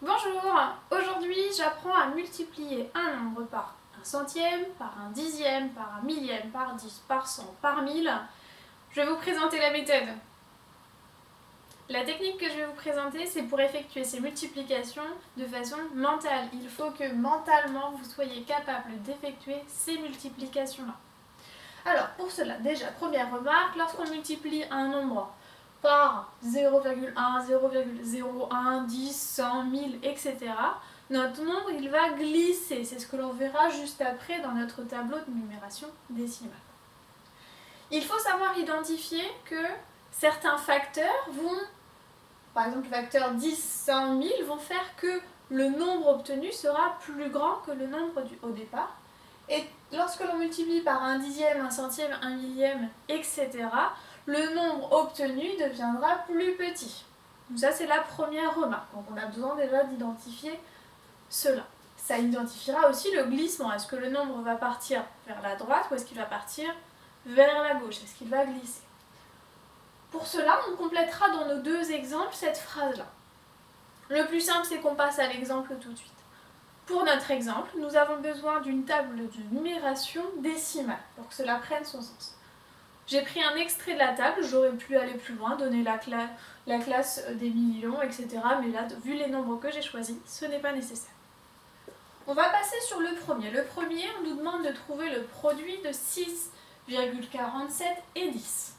Bonjour, aujourd'hui j'apprends à multiplier un nombre par un centième, par un dixième, par un millième, par 10, par 100, par 1000. Je vais vous présenter la méthode. La technique que je vais vous présenter, c'est pour effectuer ces multiplications de façon mentale. Il faut que mentalement vous soyez capable d'effectuer ces multiplications-là. Alors pour cela, déjà, première remarque, lorsqu'on multiplie un nombre par 0,1, 0,01, 10, 100, 1000, etc., notre nombre il va glisser. C'est ce que l'on verra juste après dans notre tableau de numération décimale. Il faut savoir identifier que certains facteurs vont, par exemple le facteur 10, 100, 1000, vont faire que le nombre obtenu sera plus grand que le nombre au départ. Et lorsque l'on multiplie par un dixième, un centième, un millième, etc., le nombre obtenu deviendra plus petit. Donc ça, c'est la première remarque. Donc on a besoin déjà d'identifier cela. Ça identifiera aussi le glissement. Est-ce que le nombre va partir vers la droite ou est-ce qu'il va partir vers la gauche? Est-ce qu'il va glisser? Pour cela, on complétera dans nos deux exemples cette phrase-là. Le plus simple, c'est qu'on passe à l'exemple tout de suite. Pour notre exemple, nous avons besoin d'une table de numération décimale pour que cela prenne son sens. J'ai pris un extrait de la table, j'aurais pu aller plus loin, donner la classe des millions, etc. Mais là, vu les nombres que j'ai choisis, ce n'est pas nécessaire. On va passer sur le premier. Le premier, on nous demande de trouver le produit de 6,47 et 10.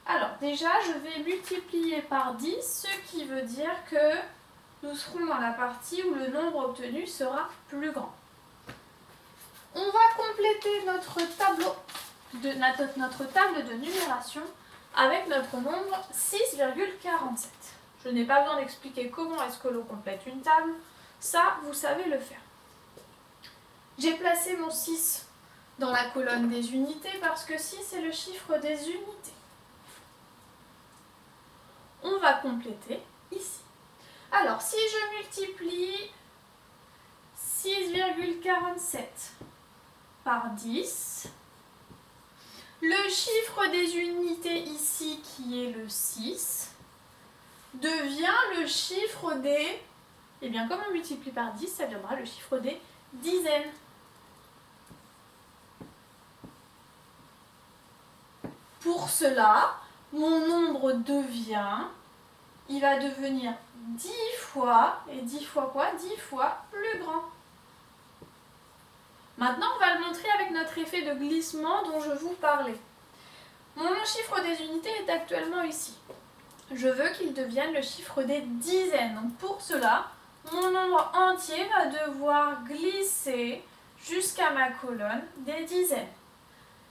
Alors déjà, je vais multiplier par 10, ce qui veut dire que nous serons dans la partie où le nombre obtenu sera plus grand. On va compléter notre table de numération avec notre nombre 6,47. Je n'ai pas besoin d'expliquer comment est-ce que l'on complète une table, ça vous savez le faire. J'ai placé mon 6 dans la colonne des unités parce que 6 est le chiffre des unités. On va compléter ici. Alors, si je multiplie 6,47 par 10, le chiffre des unités ici, qui est le 6, devient le chiffre des... Eh bien, comme on multiplie par 10, ça viendra le chiffre des dizaines. Pour cela, mon nombre il va devenir 10 fois, et 10 fois quoi? 10 fois plus grand. Maintenant, on va le montrer avec notre effet de glissement dont je vous parlais. Mon chiffre des unités est actuellement ici. Je veux qu'il devienne le chiffre des dizaines. Donc pour cela, mon nombre entier va devoir glisser jusqu'à ma colonne des dizaines.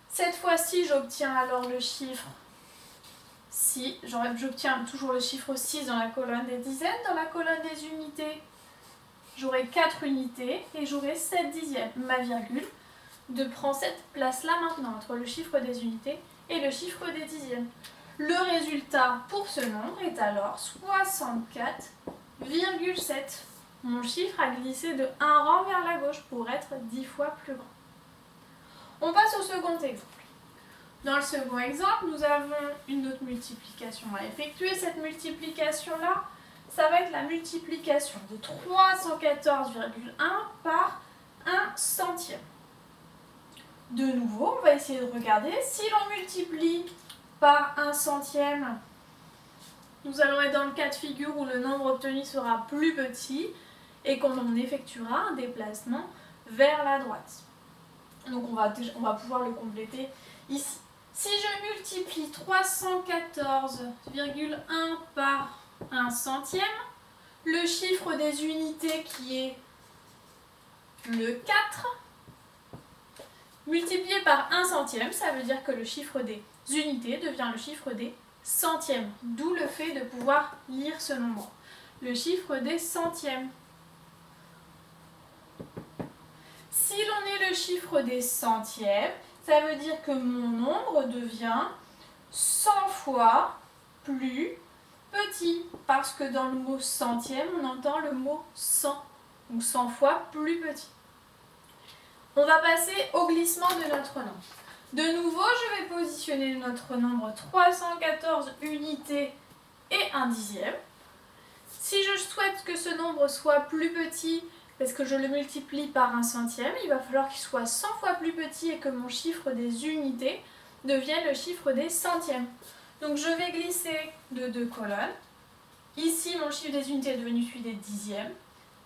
Cette fois-ci, j'obtiens alors le chiffre 6. J'obtiens toujours le chiffre 6 dans la colonne des dizaines. Dans la colonne des unités, j'aurai 4 unités et j'aurai 7 dixièmes. Ma virgule prend cette place-là maintenant entre le chiffre des unités et le chiffre des dixièmes. Le résultat pour ce nombre est alors 64,7. Mon chiffre a glissé de 1 rang vers la gauche pour être 10 fois plus grand. On passe au second exemple. Dans le second exemple, nous avons une autre multiplication à effectuer. Cette multiplication-là, ça va être la multiplication de 314,1 par 1 centième. De nouveau, on va essayer de regarder. Si l'on multiplie par 1 centième, nous allons être dans le cas de figure où le nombre obtenu sera plus petit et qu'on effectuera un déplacement vers la droite. Donc on va pouvoir le compléter ici. Si je multiplie 314,1 par 1 centième, le chiffre des unités qui est le 4, multiplié par 1 centième, ça veut dire que le chiffre des unités devient le chiffre des centièmes, d'où le fait de pouvoir lire ce nombre. Le chiffre des centièmes. Si l'on est le chiffre des centièmes, ça veut dire que mon nombre devient 100 fois plus petit. Parce que dans le mot centième, on entend le mot 100. Donc 100 fois plus petit. On va passer au glissement de notre nombre. De nouveau, je vais positionner notre nombre 314 unités et 1 dixième. Si je souhaite que ce nombre soit plus petit, parce que je le multiplie par un centième, il va falloir qu'il soit 100 fois plus petit et que mon chiffre des unités devienne le chiffre des centièmes. Donc je vais glisser de 2 colonnes. Ici, mon chiffre des unités est devenu celui des dixièmes.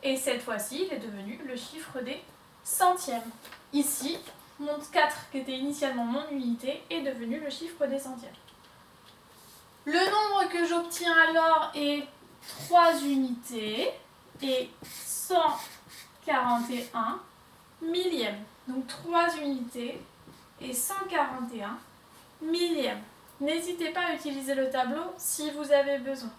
Et cette fois-ci, il est devenu le chiffre des centièmes. Ici, mon 4, qui était initialement mon unité, est devenu le chiffre des centièmes. Le nombre que j'obtiens alors est 3 unités et 141 millièmes. Donc 3 unités et 141 millièmes. N'hésitez pas à utiliser le tableau si vous avez besoin.